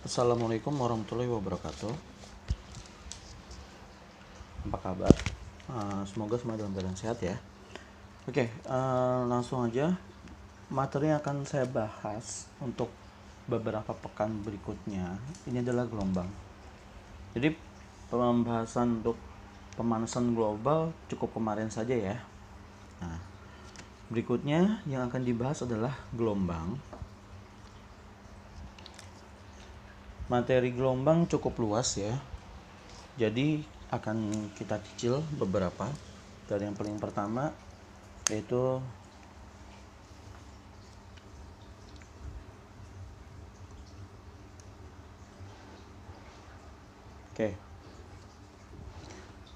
Assalamualaikum warahmatullahi wabarakatuh. Apa kabar? Semoga semua dalam keadaan sehat ya. Oke, langsung aja. Materi yang akan saya bahas untuk beberapa pekan berikutnya ini adalah gelombang. Jadi pembahasan untuk pemanasan global cukup kemarin saja ya. Nah, berikutnya yang akan dibahas adalah gelombang. Materi gelombang cukup luas ya. Jadi akan kita cicil beberapa. Dari yang paling pertama yaitu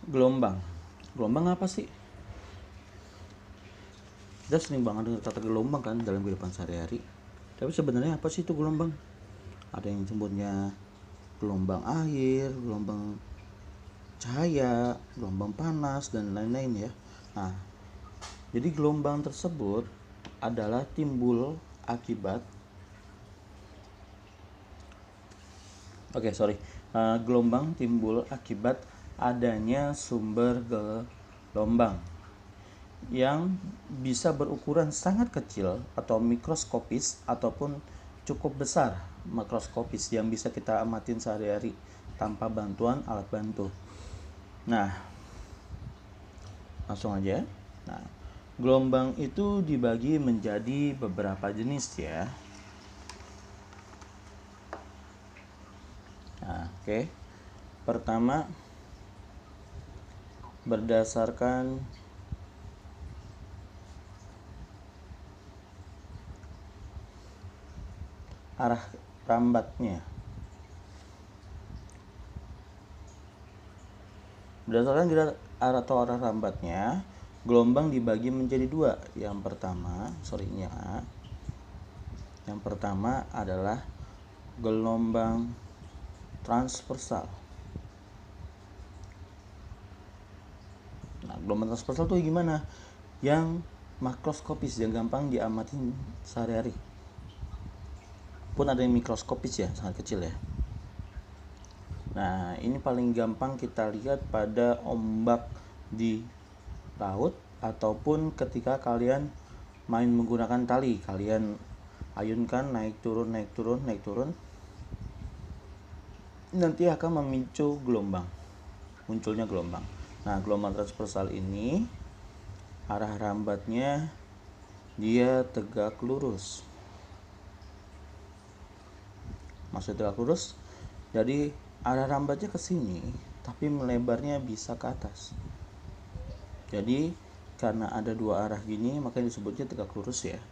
gelombang. Gelombang apa sih? Kita sering banget dengar kata gelombang kan dalam kehidupan sehari-hari. Tapi sebenarnya apa sih itu gelombang? Ada yang sebutnya gelombang air, gelombang cahaya, gelombang panas, dan lain-lain ya. Nah, jadi gelombang tersebut adalah timbul akibat gelombang timbul akibat adanya sumber gelombang yang bisa berukuran sangat kecil atau mikroskopis ataupun cukup besar makroskopis yang bisa kita amatin sehari-hari tanpa bantuan alat bantu. Nah, langsung aja. Nah, gelombang itu dibagi menjadi beberapa jenis ya. Nah, oke. Pertama, berdasarkan arah rambatnya. Berdasarkan arah rambatnya, gelombang dibagi menjadi dua. Yang pertama adalah gelombang transversal. Nah, gelombang transversal itu gimana? Yang makroskopis, yang gampang diamatin sehari-hari. Pun ada yang mikroskopis ya, sangat kecil ya. Nah, ini paling gampang kita lihat pada ombak di laut ataupun ketika kalian main menggunakan tali. Kalian ayunkan naik turun. Nanti akan memicu gelombang. Munculnya gelombang. Nah, gelombang transversal ini arah rambatnya dia tegak lurus. Maksudnya tegak lurus, jadi arah rambatnya ke sini, tapi melebarnya bisa ke atas. Jadi karena ada dua arah gini, makanya disebutnya tegak lurus ya.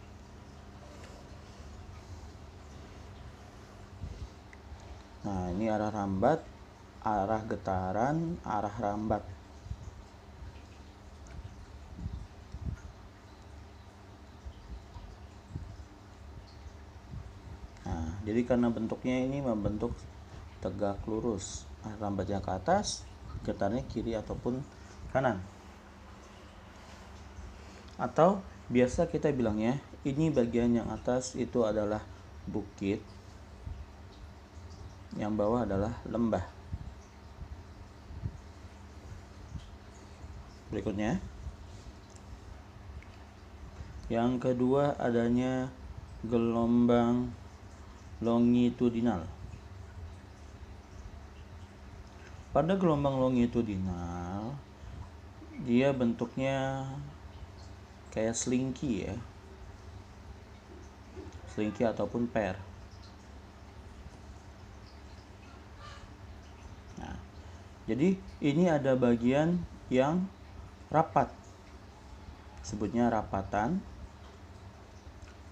Nah, ini arah rambat, arah getaran, arah rambat. Nah, jadi karena bentuknya ini membentuk tegak lurus, rambatnya ke atas, getarannya kiri ataupun kanan. Atau biasa kita bilangnya ini bagian yang atas itu adalah bukit, yang bawah adalah lembah. Berikutnya, yang kedua adanya gelombang longitudinal. Pada gelombang longitudinal, dia bentuknya kayak selingki ya, selingki ataupun per. Nah, jadi ini ada bagian yang rapat, sebutnya rapatan.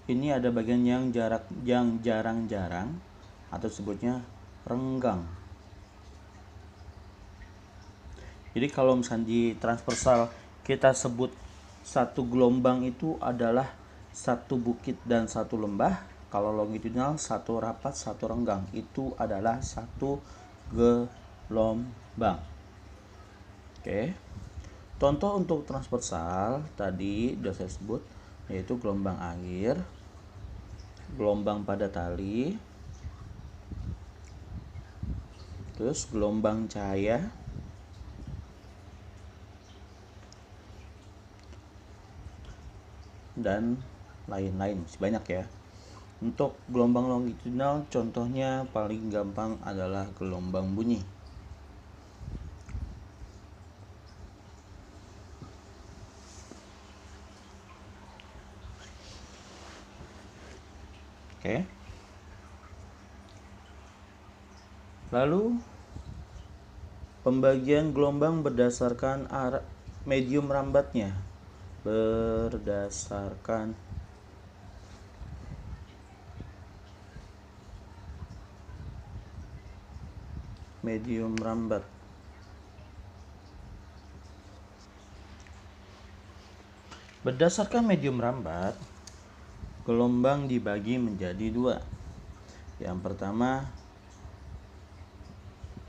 Ini ada bagian yang jarang-jarang atau sebutnya renggang. Jadi kalau misalnya di transversal kita sebut satu gelombang itu adalah satu bukit dan satu lembah. Kalau longitudinal satu rapat satu renggang, itu adalah satu gelombang. Oke. Contoh untuk transversal tadi sudah saya sebut, yaitu gelombang air, gelombang pada tali, terus gelombang cahaya, dan lain-lain, masih banyak ya. Untuk gelombang longitudinal contohnya paling gampang adalah gelombang bunyi. Oke. Lalu pembagian gelombang berdasarkan arah medium rambatnya. Berdasarkan medium rambat. Berdasarkan medium rambat, gelombang dibagi menjadi dua. Yang pertama,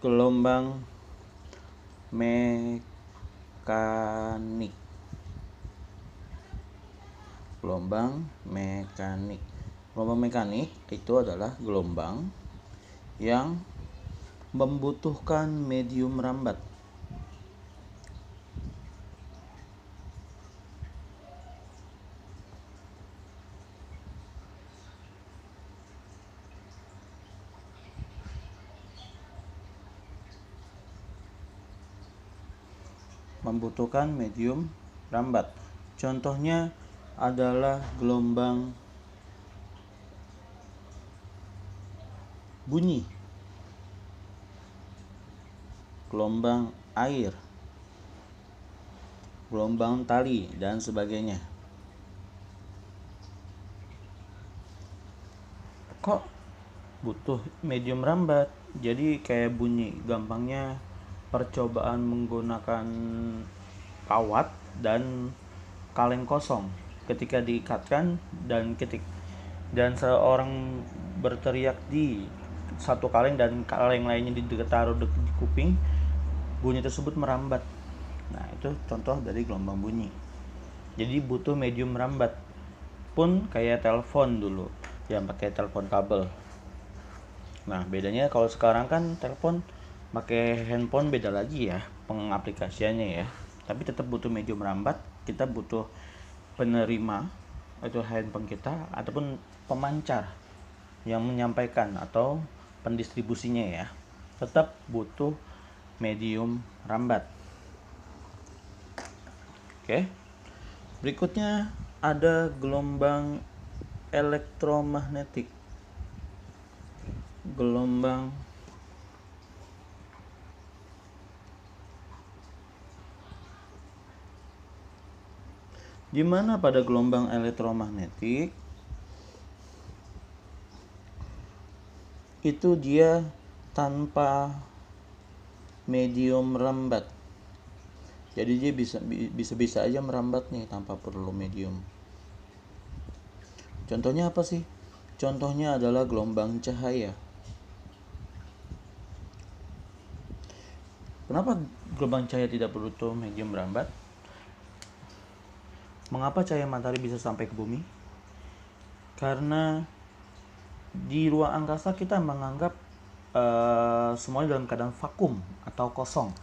gelombang mekanik. Gelombang mekanik. Gelombang mekanik itu adalah gelombang yang membutuhkan medium rambat. Membutuhkan medium rambat. Contohnya adalah gelombang bunyi, gelombang air, gelombang tali, dan sebagainya. Kok butuh medium rambat? Jadi kayak bunyi, gampangnya percobaan menggunakan kawat dan kaleng kosong. Ketika diikatkan dan seorang berteriak di satu kaleng dan kaleng lainnya ditaruh di kuping, bunyi tersebut merambat. Nah, itu contoh dari gelombang bunyi. Jadi butuh medium rambat. Pun kayak telepon dulu yang pakai telepon kabel. Nah, bedanya kalau sekarang kan telepon pakai handphone beda lagi ya pengaplikasiannya ya. Tapi tetap butuh medium rambat. Kita butuh penerima itu handphone kita ataupun pemancar yang menyampaikan atau pendistribusinya ya. Tetap butuh medium rambat. Oke. Berikutnya ada gelombang elektromagnetik. Gelombang di mana pada gelombang elektromagnetik itu dia tanpa medium rambat. Jadi dia bisa aja merambat nih tanpa perlu medium. Contohnya apa sih? Contohnya adalah gelombang cahaya. Kenapa gelombang cahaya tidak perlu medium rambat? Mengapa cahaya matahari bisa sampai ke bumi? Karena di ruang angkasa kita menganggap semuanya dalam keadaan vakum atau kosong.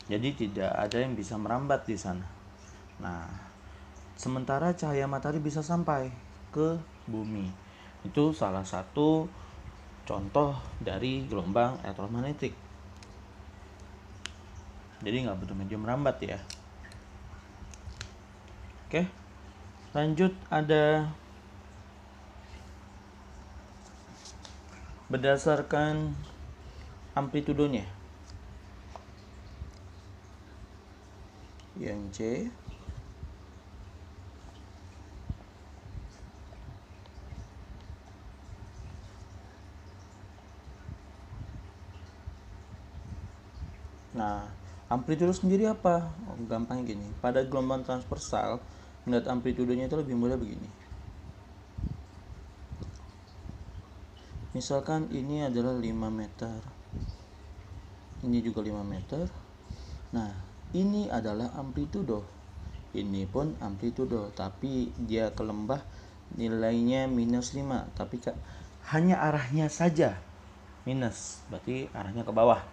Jadi tidak ada yang bisa merambat di sana. Nah, sementara cahaya matahari bisa sampai ke bumi. Itu salah satu contoh dari gelombang elektromagnetik. Jadi nggak butuh medium merambat ya. Oke, lanjut ada berdasarkan amplitudonya. Yang C Nah, amplitudo sendiri apa? Gampang gini. Pada gelombang transversal, melihat amplitudonya itu lebih mudah begini. Misalkan ini adalah 5 meter. Ini juga 5 meter. Nah, ini adalah amplitudo. Ini pun amplitudo, tapi dia ke lembah nilainya -5. Tapi hanya arahnya saja minus, berarti arahnya ke bawah.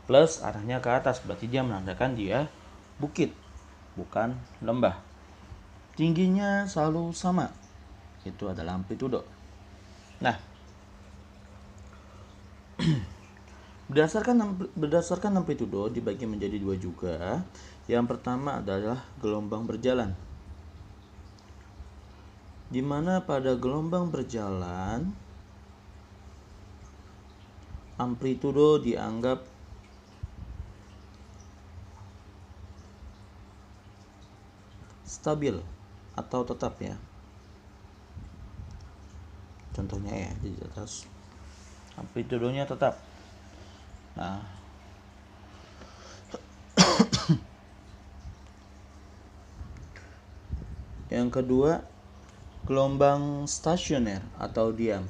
plus arahnya ke atas, berarti dia menandakan dia bukit, bukan lembah. Tingginya selalu sama, itu adalah amplitudo. Nah, berdasarkan amplitudo dibagi menjadi dua juga. Yang pertama adalah gelombang berjalan, di mana pada gelombang berjalan amplitudo dianggap stabil atau tetap ya. Contohnya ya di atas, amplitudonya tetap. Nah, yang kedua gelombang stasioner atau diam.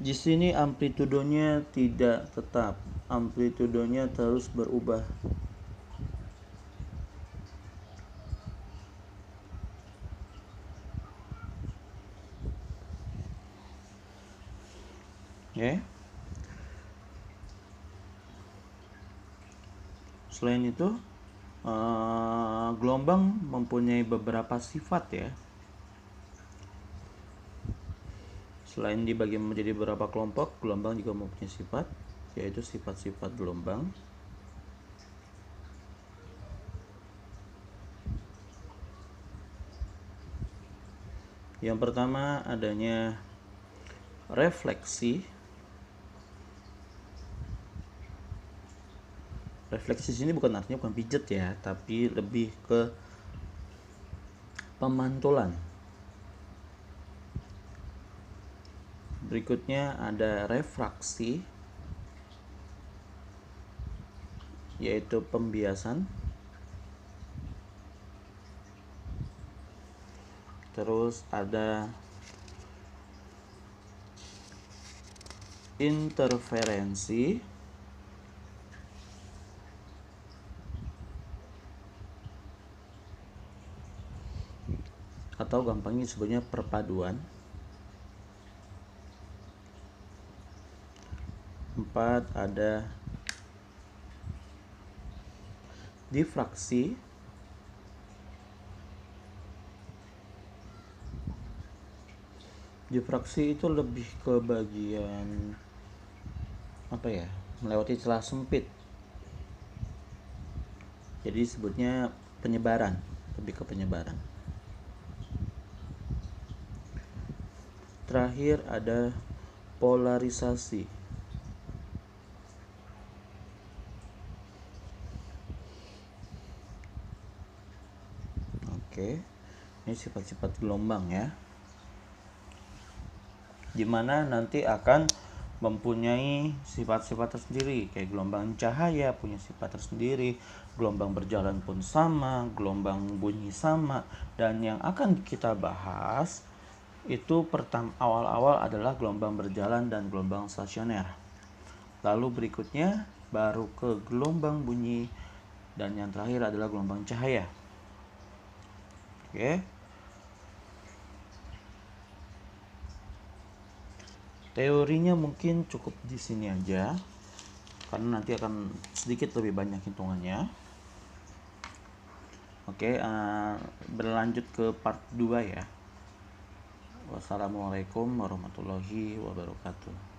Di sini amplitudonya tidak tetap, amplitudonya terus berubah. Oke. Selain itu, gelombang mempunyai beberapa sifat ya. Selain dibagi menjadi beberapa kelompok, gelombang juga mempunyai sifat, yaitu sifat-sifat gelombang. Yang pertama adanya refleksi. Refleksi sini bukan artinya bukan pijet ya, tapi lebih ke pemantulan. Berikutnya ada refraksi, yaitu pembiasan. Terus ada interferensi, atau gampangnya disebutnya perpaduan. 4 ada difraksi. Difraksi itu lebih ke bagian apa ya, melewati celah sempit, jadi disebutnya penyebaran, lebih ke penyebaran. Terakhir ada polarisasi. Oke, ini sifat-sifat gelombang ya, dimana nanti akan mempunyai sifat-sifat tersendiri. Kayak gelombang cahaya punya sifat tersendiri, gelombang berjalan pun sama, gelombang bunyi sama. Dan yang akan kita bahas itu awal-awal adalah gelombang berjalan dan gelombang stasioner. Lalu berikutnya baru ke gelombang bunyi, dan yang terakhir adalah gelombang cahaya. Oke. Teorinya mungkin cukup di sini aja, karena nanti akan sedikit lebih banyak hitungannya. Oke, berlanjut ke part 2 ya. Wassalamualaikum warahmatullahi wabarakatuh.